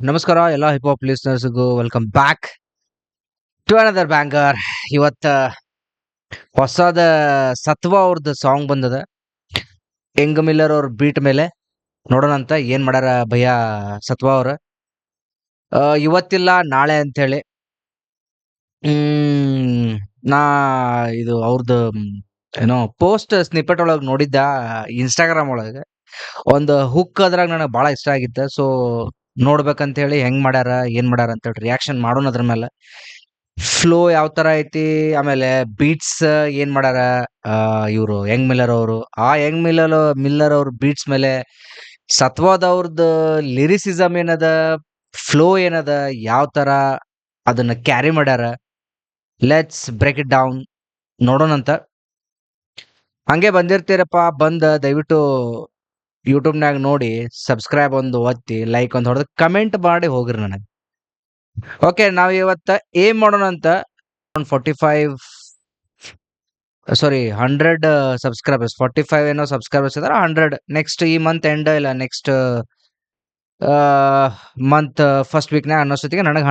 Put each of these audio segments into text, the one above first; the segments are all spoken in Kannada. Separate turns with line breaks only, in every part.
ನಮಸ್ಕಾರ ಎಲ್ಲ ಹಿಪ್ ಹಾಪ್ ಲಿಸ್ನರ್ಸ್ಗೂ welcome back to another banger. ಇವತ್ತ ಹೊಸದ ಸತ್ವ ಅವ್ರದ್ದು ಸಾಂಗ್ ಬಂದದ. ಯಂಗ್ ಮಿಲ್ಲರ್ ಅವ್ರ ಬೀಟ್ ಮೇಲೆ ನೋಡೋಣ ಅಂತ ಏನ್ ಮಾಡ್ಯಾರ ಭಯ್ಯ ಸತ್ವ ಅವ್ರ. ಇವತ್ತಿಲ್ಲ ನಾಳೆ ಅಂತ ಹೇಳಿ. ನಾ ಇದು ಅವ್ರದ್ದು ಏನೋ ಪೋಸ್ಟ್ ಸ್ನಿಪೆಟ್ ಒಳಗೆ ನೋಡಿದ್ದ ಇನ್ಸ್ಟಾಗ್ರಾಮ್ ಒಳಗೆ. ಒಂದು ಹುಕ್ ಅದ್ರಾಗ ನನಗೆ ಬಹಳ ಇಷ್ಟ ಆಗಿತ್ತು. ಸೊ ನೋಡ್ಬೇಕಂತ ಹೇಳಿ ಹೆಂಗ್ ಮಾಡ್ಯಾರ ಏನ್ ಮಾಡ್ಯಾರ ಅಂತ ಹೇಳಿ ರಿಯಾಕ್ಷನ್ ಮಾಡೋಣ ಅದ್ರ ಮೇಲೆ. ಫ್ಲೋ ಯಾವ ತರ ಐತಿ, ಆಮೇಲೆ ಬೀಟ್ಸ್ ಏನ್ ಮಾಡ್ಯಾರ ಇವರು ಯಂಗ್ ಮಿಲ್ಲರ್ ಅವರು. ಆ ಯಂಗ್ ಮಿಲ್ಲರ್ ಅವ್ರ ಬೀಟ್ಸ್ ಮೇಲೆ ಸತ್ವಾದವ್ರದ್ದು ಲಿರಿಸಿಸಮ್ ಏನದ, ಫ್ಲೋ ಏನದ, ಯಾವ ತರ ಅದನ್ನ ಕ್ಯಾರಿ ಮಾಡ್ಯಾರ. ಲೆಟ್ಸ್ ಬ್ರೇಕ್ ಇಟ್ ಡೌನ್ ನೋಡೋಣಂತ. ಹಂಗೆ ಬಂದಿರ್ತೀರಪ್ಪ, ಬಂದ ದಯವಿಟ್ಟು ಯೂಟ್ಯೂಬ್ನಾಗ ನೋಡಿ ಸಬ್ಸ್ಕ್ರೈಬ್ ಒಂದು ಒತ್ತಿ, ಲೈಕ್ ಒಂದು ಹೊಡೆದು ಕಮೆಂಟ್ ಮಾಡಿ ಹೋಗ್ರಿ ನನಗೆ. ಓಕೆ, ನಾವು ಇವತ್ತ ಏನ್ ಮಾಡೋಣ ಅಂತ 45 ಸಾರಿ 100 ಸಬ್ಸ್ಕ್ರೈಬರ್ಸ್, 45 ಏನೋ ಸಬ್ಸ್ಕ್ರೈಬರ್ಸ್ ಇದಾರೆ. 100 ನೆಕ್ಸ್ಟ್ ಈ ಮಂತ್ ಎಂಡ್ ಇಲ್ಲ ನೆಕ್ಸ್ಟ್ ಮಂತ್ ಫಸ್ಟ್ ವೀಕ್ನಾಗ ಅನ್ನೋಷ್ಟೊತ್ತಿಗೆ ನನಗೆ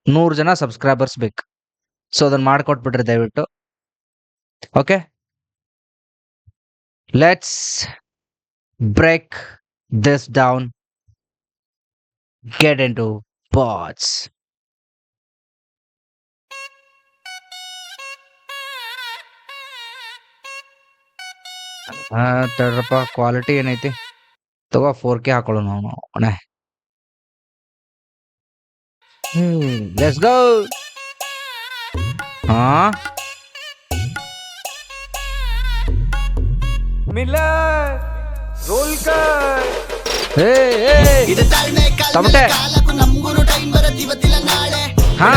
100 ಜನ ಸಬ್ಸ್ಕ್ರೈಬರ್ಸ್ ಬೇಕು. ಸೊ ಅದನ್ನ ಮಾಡ್ಕೊಟ್ಬಿಟ್ರಿ ದಯವಿಟ್ಟು. Okay, let's break this down, get into pods. ತಡ್ರಪ್ಪ, ಕ್ವಾಲಿಟಿ ಏನೈತಿ ತಗೋ, 4K ಹಾಕೊಳ್ಳೋಣ ನಾವು ಅಣ್ಣ. Let's go. ಹಾ,
ಮಿಲ್ಲರ್ ರೋಲ್ಕರ್
ಏ ತಮಟೆ. ಹಾ,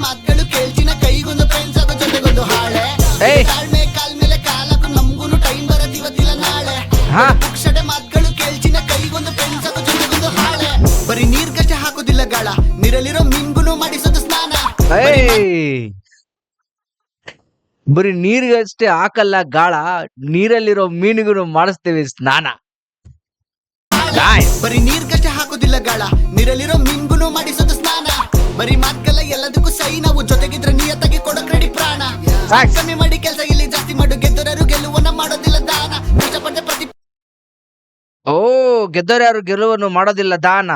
ಮಾತುಗಳು ಕೇಳ್ತಿನ ಕೈಗೊಂದು ಪೆನ್ಸಾಗೋ ಜೊತೆಗೊಂದು ಹಾಳೆ.
ಏಯ್
ತಾಳ್ಮೆ ಕಾಲ್ ಮೇಲೆ ಕಾಲಕ್ಕೂ ನಮ್ಗೂನು ಟೈಮ್ ಬರತ್ ಇವತ್ತಿಲ್ಲ ನಾಳೆ.
ಹಾ,
ಪುಕ್ಷಡೆ ಮಾತುಗಳು ಕೇಳ್ತಿನ ಕೈಗೊಂದು ಪೆನ್ಸಾಗೋ ಜೊತೆಗೊಂದು ಹಾಳೆ. ಬರೀ ನೀರ್ಗಷ್ಟೇ ಹಾಕೋದಿಲ್ಲ ಗಾಳ, ನೀರಲ್ಲಿರೋ ಮೀನ್ಗುನು ಮಾಡಿಸೋದು ಸ್ನಾನ.
ಏಯ್ ಬರೀ ನೀರಿಗಷ್ಟೇ ಹಾಕಲ್ಲ ಗಾಳ, ನೀರಲ್ಲಿರೋ ಮೀನಿಗೂ ಮಾಡಿಸ್ತೀವಿ ಸ್ನಾನ.
ಬರೀ ನೀರ್ಗಷ್ಟೇ ಹಾಕೋದಿಲ್ಲ ಗಾಳ, ನೀರಲ್ಲಿರೋ ಮೀನ್ಗುನು ಮಾಡಿಸೋದು ಸ್ನಾನ. ಬರೀ ಮಾತ್ಗಲ್ಲ ಎಲ್ಲದಕ್ಕೂ ಸೈ, ನಾವು ಜೊತೆಗಿದ್ರೆ ನಿಯತ್ತಾಗಿ ಕೊಡೋ ಕ್ರೆಡಿ ಪ್ರಾಣ. ಕಮ್ಮಿ ಮಾಡಿ ಕೆಲಸ ಇಲ್ಲಿ ಜಾಸ್ತಿ ಮಾಡು, ಗೆದ್ದೋರು ಗೆಲುವನ್ನ ಮಾಡೋದಿಲ್ಲ ದಾನ. ಕಷ್ಟಪಟ್ಟ ಪ್ರತಿ
ಗೆದ್ದವ್ರು ಯಾರು ಗೆಲುವನ್ನು ಮಾಡೋದಿಲ್ಲ ದಾನ.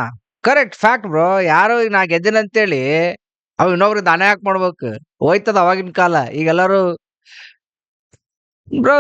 Correct fact bro. ಯಾರು ಈಗ ನಾ ಗೆದ್ದಿನಂತೇಳಿ ಅವ್ ಇನ್ನೊಬ್ರಿಗೆ ದಾನ ಯಾಕೆ ಮಾಡ್ಬೇಕು? ಹೋಯ್ತದ ಅವಾಗಿನ ಕಾಲ. ಈಗೆಲ್ಲರೂ ಬ್ರೋ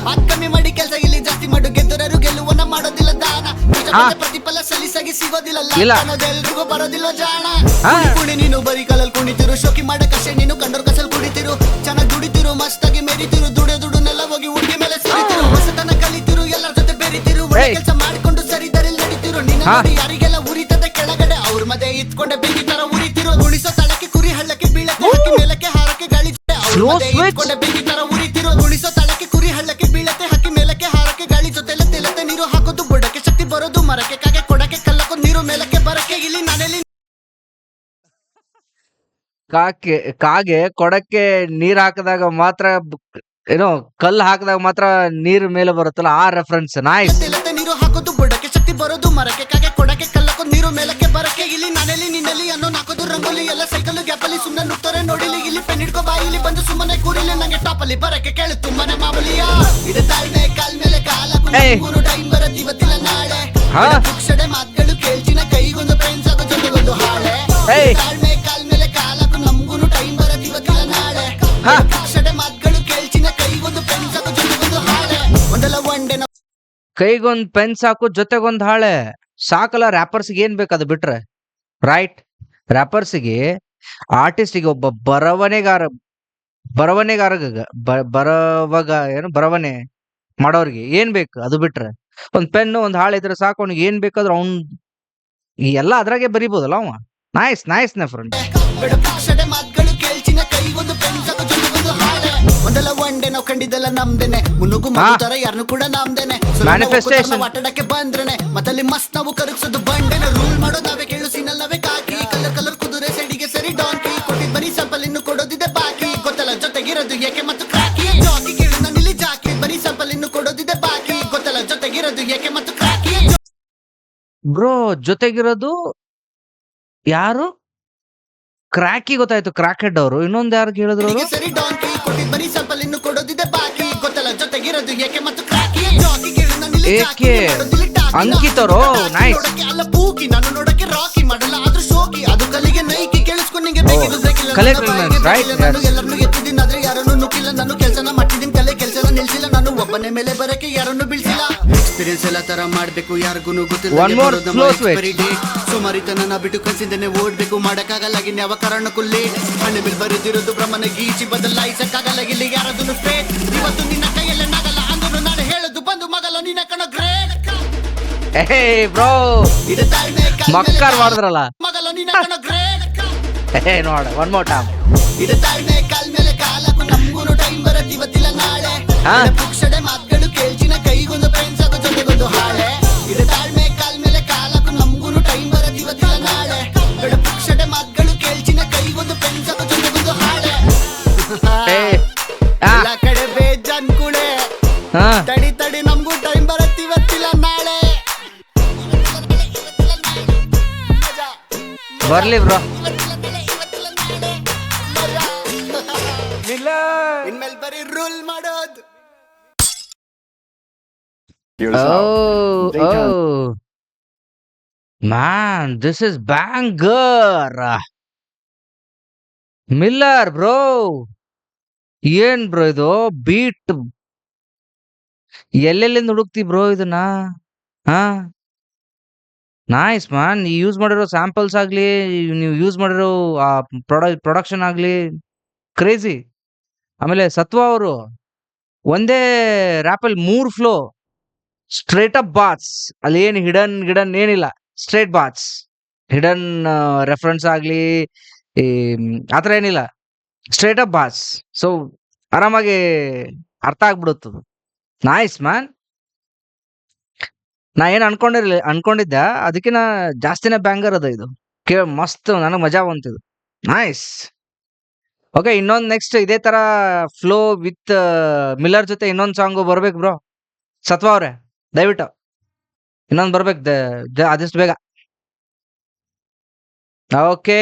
ಮಾತ್ ಕಮ್ಮಿ ಮಾಡಿ ಕೆಲಸ ಇಲ್ಲಿ ಜಾಸ್ತಿ ಮಾಡು, ಗೆದ್ದೋರು ಗೆಲುವನ್ನ ಮಾಡೋದಿಲ್ಲ ದಾನ. ಕಷ್ಟಪಟ್ಟ ಪ್ರತಿಫಲ ಸಲೀಸಾಗಿ ಸಿಗೋದಿಲ್ಲ,
ಇಲ್ಲ.
ಅನ್ನೋದೆಲ್ರಿಗೂ ಬರೋದಿಲ್ಲ ಜಾಣ.
ಹಾ.
ಕುಣಿ ನೀನು ಬರೀ ಕಲಲ್ ಕುಣಿತಿರು, ಶೋಕಿ ಮಾಡಕಷ್ಟೇ ನೀನು ಕಂಡೋರ್ ಕಸಲ್ ಕುಡಿತಿರು. ಚೆನ್ನಾಗ್ ದುಡಿತಿರು, ಮಸ್ತಾಗಿ ಮೆರಿತಿರು, ದುಡುನೆಲ್ಲ ಹೋಗಿ ಹುಡುಗಿ ಮೇಲೆ ಸುರಿತಿರು. ಹೊಸತನ ಕಲಿತಿರು, ಎಲ್ಲರ ಜೊತೆ ಬೆರಿತಿರು, ಒಳ್ಳೆ
ಏಯ್.
ಕೆಲಸ ಮಾಡಿಕೊಂಡು ಸರಿದಾರಿಲ್ ನಡೀತಿರು. ನಿನ್ನ
ಹಾ.
ನೋಡಿ ಯಾರಿಗೆಲ್ಲ ಉರಿತದೆ ಕೆಳಗಡೆ, ಅವ್ರ ಮಧ್ಯೆ ಇತ್ಕೊಂಡೆ ಬೆಂಕಿ ತರ ಉರಿತಿರು. ಉಳಿಸೋ ತಳಕ್ಕೆ ಕುರಿ ಹಳ್ಳಕ್ಕೆ ಬೀಳಕ್ಕೆ, ಹಕ್ಕಿ ಮೇಲಕ್ಕೆ ಹಾರಕ್ಕೆ ಗಾಳಿ ಜೊತೆ, ಅವ್ರ
Slow
ಮಧ್ಯೆ
switch.
ಇತ್ಕೊಂಡೆ ಬೆಂಕಿ ತರ ಉರಿತಿರು. ಉಳಿಸೋ ತಳಕ್ಕೆ ಕುರಿ ಹಳ್ಳಕ್ಕೆ ಬೀಳತ್ತೆ, ಹಕ್ಕಿ ಮೇಲಕ್ಕೆ ಹಾರಕ್ಕೆ ಗಾಳಿ ಜೊತೆ, ತೆಲತ್ತೆ ನೀರು ಹಾಕೋದು ಬುಡಕ್ಕೆ, ಶಕ್ತಿ ಬರೋದು ಮರಕ್ಕೆ, ಕಾಗೆ ಕೊಡಕ್ಕೆ ಕಲ್ಲಕ್ಕೂ ನೀರು ಮೇಲಕ್ಕೆ ಬರಕ್ಕೆ. ಇಲ್ಲಿ ನಾನೆಲ್ಲಿ
ಕಾಗೆ ಕೊಡಕ್ಕೆ ನೀರ್ ಹಾಕಿದಾಗ ಮಾತ್ರ ಏನೋ ಕಲ್ಲು ಹಾಕಿದಾಗ ಮಾತ್ರ ನೀರ್ ಮೇಲೆ ಬರುತ್ತಲ್ಲ, ಆ ರೆಫರೆನ್ಸ್ ನೈಸ್.
ತೆಲತ್ತೆ ನೀರು ಹಾಕೋದು ಬುಡಕ್ಕೆ, ಶಕ್ತಿ ಬರೋದು ಮರಕ್ಕೆ, ಕಾಗೆ ಕೊಡಕ್ಕೆ ಕಲ್ಲಕ್ಕೂ ನೀರು ಮೇಲಕ್ಕೆ ಬರಕ್ಕೆ. ಇಲ್ಲಿ ನಾನೆಲ್ಲಿ ನಿನ್ನಲ್ಲಿ ಅನ್ನೋ ಹಾಕೋದು ರಂಗೋಲಿ, ಎಲ್ಲ ಸೈಕಲ್ ಗ್ಯಾಪಲ್ಲಿ ಸುಮ್ಮನೆ ನುಗ್ತಾರೆ ನೋಡಿಲಿ. ಇಲ್ಲಿ ಪೆನ್ ಹಿಡ್ಕೋ ಬಾಯಿಲಿ ಬಂದು ಸುಮ್ಮನೆ ಕೂರಿಲಿ, ನಂಗೆ ಟಾಪಲ್ಲಿ ಬರಕ್ಕೆ ಕೇಳು ತುಂಬಾನೇ ಮಾಮೂಲಿಯ. ಇದು ತಾಳ್ಮೆ ಕಾಲ್ ಮೇಲೆ ಕಾಲಕ್ಕೂ
ಏಯ್.
ನಮ್ಗೂನು ಟೈಮ್ ಬರತ್ ಇವತ್ತಿಲ್ಲ ನಾಳೆ.
ಹಾ.
ಪುಕ್ಷಡೆ ಮಾತುಗಳು ಕೇಳ್ತಿನ ಕೈಗೊಂದು ಫ್ರೆಂಡ್ಸ್ ಆಗೋ ಜೊತೆಗೊಂದು ಹಾಳೆ.
ಏಯ್.
ತಾಳ್ಮೆ ಕಾಲ್ ಮೇಲೆ ಕಾಲಕ್ಕೂ ನಮ್ಗೂನು ಟೈಮ್ ಬರತ್ ಇವತ್ತಿಲ್ಲ ನಾಳೆ.
ಹಾ.
ಪುಕ್ಷಡೆ ಮಾತುಗಳು ಕೇಳ್ತಿನ ಕೈಗೊಂದು ಫ್ರೆಂಡ್ಸ್ ಆಗೋ ಜೊತೆಗೊಂದು ಹಾಳೆ. ಒಂದಲ್ಲ ಒಂಡೆ
ಕೈಗೊಂದ್ ಪೆನ್ ಸಾಕು, ಜೊತೆಗೊಂದ್ ಹಾಳೆ ಸಾಕಲ್ಲ. ರ್ಯಾಪರ್ಸ್ಗೆ ಏನ್ ಬೇಕು ಅದು ಬಿಟ್ರೆ, ರೈಟ್? ರ್ಯಾಪರ್ಸ್ಗೆ, ಆರ್ಟಿಸ್ಟಿಗೆ, ಒಬ್ಬ ಬರವಣೆ ಮಾಡೋರ್ಗೆ ಏನ್ ಬೇಕು ಅದು ಬಿಟ್ರೆ? ಒಂದ್ ಪೆನ್ ಒಂದ್ ಹಾಳೆ ಇದ್ರೆ ಸಾಕು. ಅವ್ನಿಗೆ ಏನ್ ಬೇಕಾದ್ರೂ ಅವ್ನ್ ಈ ಎಲ್ಲ ಅದ್ರಾಗೆ ಬರಿಬೋದಲ್ಲ ಅವ. ನೈಸ್ ನೈಸ್ ನ ಫ್ರೆಂಡ್.
ಬೇಡ ಪುಕ್ಷಡೆ ಮಾತುಗಳು ಕೇಳ್ತಿನ ಕೈಗೊಂದು ಪೆನ್ಸಾಗೋ ಜೊತೆಗೊಂದು ಹಾಳೆ. ಒಂದಲ್ಲ ಒಂಡೆ ನಾವು ಕಂಡಿದ್ದೆಲ್ಲ ನಮ್ದೇನೆ, ಮುನ್ನುಗು ಮಾಡ್ತಾರ ಯಾರನ್ನು ಕೂಡ ನಮ್ದೇನೆ.
Manifestation.
ಆಟಾಡಕ್ಕೆ ಬಂದ್ರೇನೆ ಮತ್ತಲ್ಲಿ ಮಸ್ತ್ ನಾವು ಕರಗಿಸೋದು ಬಂಡೆನ. ರೂಲ್ ಮಾಡೋದು ನಾವೇ, ಕೇಳು ಸೀನಲ್ಲವೇ ಕಾಕಿ, ಕಲರ್ ಕುದುರೆ ಸೈಡಿಗೆ ಸರಿ ಡಾಂಕಿ. ಕೊಟ್ಟಿದ್ ಬರೀ ಸಂಪಲ್ ಇನ್ನು ಕೊಡೋದಿದೆ ಬಾಕಿ, ಗೊತ್ತಲ್ಲ ಜೊತೆಗಿರೋದು ಏಕೆ ಮತ್ತು ಕ್ರಾಕಿ. ಜಾಕಿ ಕೇಳು ನಾನಿಲ್ಲಿ ಜಾಕಿ, ಬರೀ ಸಂಪಲ್ ಇನ್ನು ಕೊಡೋದಿದೆ ಬಾಕಿ, ಗೊತ್ತಲ್ಲ ಜೊತೆಗಿರೋದು ಏಕೆ ಮತ್ತು ಕ್ರಾಕಿ.
ಬ್ರೋ ಜೊತೆಗಿರೋದು ಯಾರು? ಕ್ರಾಕಿ ಗೊತ್ತಾಯ್ತು, ಕ್ರಾಕ್ ಹೆಡ್ ಅವರು. ಇನ್ನೊಂದು ಯಾರು ಹೇಳಿದ್ರು ಅವರು?
ಸರಿ ಡಾಂಕಿ ಕೊಟ್ಟಿದ್ ಬರೀ ಸ್ವಲ್ಪ ಇನ್ನು ಕೊಡೋದಿದೆ ಬಾಕಿ ಗೊತ್ತಲ್ಲ ಜೊತೆಗಿರೋದು ಏಕೆ ಮತ್ತು ಕ್ರಾಕಿ ಜಾಕಿ ಕೇಳು ನನ್ನಿಲ್ಲಿ
ಏಕೆ? ಅಂಕಿತ್ ಅವರು ನೈಸ್.
ನೋಡಕ್ಕೆ ಅಲ್ಲ ಪೂಕಿ ನಾನು ನೋಡಕ್ಕೆ ರಾಕಿ ಮಾಡಲ್ಲ ಆದ್ರೂ ಶೋಕಿ ಅದು ಕಲಿಗೆ ನೈಕಿ ಕೇಳಿಸ್ಕೊಂಡು ನಿಂಗೆ ಬೇಕಿದ್ದು ಬೇಕಿಲ್ಲ
Correct, right,
ನಾನು
yes.
ಎಲ್ಲರನ್ನು ಎತ್ತಿದ್ದೀನಿ ಆದ್ರೆ ಯಾರನ್ನು ನುಕ್ಕಿಲ್ಲ ನಾನು ಕೆಲಸನ ಮಾಡ್ತಿದ್ದೀನಿ ಕಲೆ ಕೆಲಸನ ನಿಲ್ಸಿಲ್ಲ ನಾನು ಒಬ್ಬನೇ ಮೇಲೆ ಬರಕ್ಕೆ ಯಾರನ್ನು ಬೀಳ್ಸಿಲ್ಲ ಎಕ್ಸ್ಪೀರಿಯನ್ಸ್ ಎಲ್ಲ ತರ ಮಾಡ್ಬೇಕು ಯಾರಿಗೂ
One more slow switch.
ಸುಮಾರಿತನ ಬಿಟ್ಟು ಕನ್ಸಿಂದನೆ ಓಡ್ಬೇಕು ಮಾಡಕ್ಕಾಗಲ್ಲ ಯಾವ ಕಾರಣಕ್ಕೂ ಲೇಟ್ ಹಣ್ಣು ಬಿಲ್ ಬರೆದಿರೋದು ಬ್ರಹ್ಮನ ಗೀಚಿ ಬದಲಾಯಿಸಕ್ಕಾಗಲ್ಲ ಇಲ್ಲಿ ಯಾರದನ್ನು ಫೇಟ್ ಇವತ್ತು ನಿನ್ನ ಕೈಯಲ್ಲೇ ನಾಗಲ್ಲ ಅಂದ್ರು ನಾನು ಹೇಳೋದು ಬಂದು ಮಗಲ ನಿನ್ನ ಕಣ ಗ್ರೇಟ್
ಏ ಬ್ರೋ ಮಕ್ಕರ್ ಮಾಡಿದ್ರಲ್ಲ.
ಮಗಲ ನಿನ್ನ ಕಣ ಗ್ರೇಟ್
ಏ ನೋಡ ಒನ್ ಮೋರ್ ಟೈಮ್.
ಇದು ತಾಳ್ಮೆ ಕಾಲ್ ಮೇಲೆ ಕಾಲಕ್ಕೂ ನಮ್ಗೂನು ಟೈಮ್ ಬರತ್ ಇವತ್ತಿಲ್ಲ ನಾಳೆ
ಹಾ.
ಪುಕ್ಷಡೆ ಮಾತುಗಳು ಕೇಳ್ಚಿನ ಕೈಗೊಂದು ಫ್ರೆಂಡ್ಸ್ ಆಗೋ ಜೊತೆಗೊಂದು ಹಾಳೆ ಇದು ತಾಳ್ಮೆ ಕಾಲ್ ಮೇಲೆ ಕಾಲಕ್ಕೂ ನಮ್ಗೂನು ಟೈಮ್ ಬರತ್ ಇವತ್ತಿಲ್ಲ ನಾಳೆ ಪುಕ್ಷಡೆ ಮಾತುಗಳು ಕೇಳ್ಚಿನ ಕೈಗೊಂದು ಫ್ರೆಂಡ್ಸ್ ಆಗೋ ಜೊತೆಗೊಂದು ಹಾಳೆ
ಏ ಆ,
ಎಲ್ಲ ಕಡೆ ಬೇಜಾನ್ ಕುಳೆ
ಹಾ.
ತಡಿ ತಡಿ ನಮ್ಗೂ ಟೈಮ್ ಬರತ್ ಇವತ್ತಿಲ್ಲ ನಾಳೆ
ಬರ್ಲಿ ಬ್ರೋ.
ಮಿಲ್ಲರ್
ಇನ್ಮೇಲೆ ಬರೀ ರೂಲ್ ಮಾಡೋದು
Oh, man, this is banger. Miller bro, ಏನ್ ಬ್ರೋ ಇದು ಬೀಟ್? ಎಲ್ಲೆಲ್ಲಿಂದ ಹುಡುಕ್ತಿ ಬ್ರೋ ಇದನ್ನ? ಹಾ, ನೈಸ್ ಮ್ಯಾನ್. ನೀವು ಯೂಸ್ ಮಾಡಿರೋ ಸ್ಯಾಂಪಲ್ಸ್ ಆಗ್ಲಿ, ನೀವು ಯೂಸ್ ಮಾಡಿರೋ ಪ್ರೊಡಕ್ಷನ್ ಆಗ್ಲಿ ಕ್ರೇಜಿ. ಆಮೇಲೆ ಸತ್ವ ಅವರು ಒಂದೇ ರ್ಯಾಪಲ್ಲಿ 3 ಫ್ಲೋ, ಸ್ಟ್ರೇಟ್ ಅಪ್ ಬಾತ್ಸ್. ಅಲ್ಲಿ ಏನು ಹಿಡನ್ ಗಿಡನ್ ಏನಿಲ್ಲ, ಸ್ಟ್ರೇಟ್ ಬಾತ್ಸ್. ಹಿಡನ್ ರೆಫರೆನ್ಸ್ ಆಗ್ಲಿ ಈ ಆತರ ಏನಿಲ್ಲ, ಸ್ಟ್ರೇಟ್ ಅಪ್ ಬಾತ್ಸ್. ಸೊ ಆರಾಮಾಗಿ ಅರ್ಥ ಆಗ್ಬಿಡುತ್ತದು. Nice man. ನಾ ಏನ್ ಅನ್ಕೊಂಡಿದ್ದೆ ಅದಕ್ಕಿಂತ ಜಾಸ್ತಿನೇ ಬ್ಯಾಂಗರ್ ಅದ ಇದು. ಮಸ್ತ್, ನನಗೆ ಮಜಾ ಬಂತಿದ್ದು. ನೈಸ್. ಓಕೆ, ಇನ್ನೊಂದು ನೆಕ್ಸ್ಟ್ ಇದೇ ತರ ಫ್ಲೋ ವಿತ್ ಮಿಲ್ಲರ್ ಜೊತೆ ಇನ್ನೊಂದು ಸಾಂಗ್ ಬರ್ಬೇಕು ಬ್ರೋ. ಸತ್ವ ಅವ್ರೆ ದಯವಿಟ್ಟು ಇನ್ನೊಂದು ಬರ್ಬೇಕು ಆದಷ್ಟು ಬೇಗ. ಓಕೆ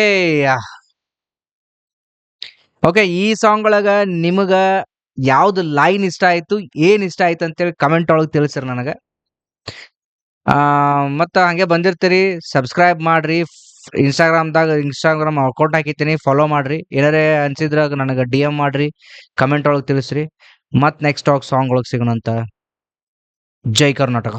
ಓಕೆ, ಈ ಸಾಂಗ್ ಒಳಗ ನಿಮಗ ಯಾವ್ದು ಲೈನ್ ಇಷ್ಟ ಆಯ್ತು, ಏನ್ ಇಷ್ಟ ಆಯ್ತು ಅಂತೇಳಿ ಕಮೆಂಟ್ ಒಳಗೆ ತಿಳಿಸ್ರಿ ನನಗೆ. ಮತ್ತ ಹಂಗೆ ಬಂದಿರ್ತೀರಿ, ಸಬ್ಸ್ಕ್ರೈಬ್ ಮಾಡ್ರಿ. ಇನ್ಸ್ಟಾಗ್ರಾಮ್ ಅಕೌಂಟ್ ಹಾಕಿತೀನಿ, ಫಾಲೋ ಮಾಡ್ರಿ. ಏನಾರೇ ಅನ್ಸಿದ್ರಾಗ ನನಗೆ DM ಮಾಡ್ರಿ, ಕಮೆಂಟ್ ಒಳಗೆ ತಿಳಿಸ್ರಿ. ಮತ್ ನೆಕ್ಸ್ಟ್ ಸಾಂಗ್ ಒಳಗೆ ಸಿಗೋಣಂತ. ಜೈ ಕರ್ನಾಟಕ.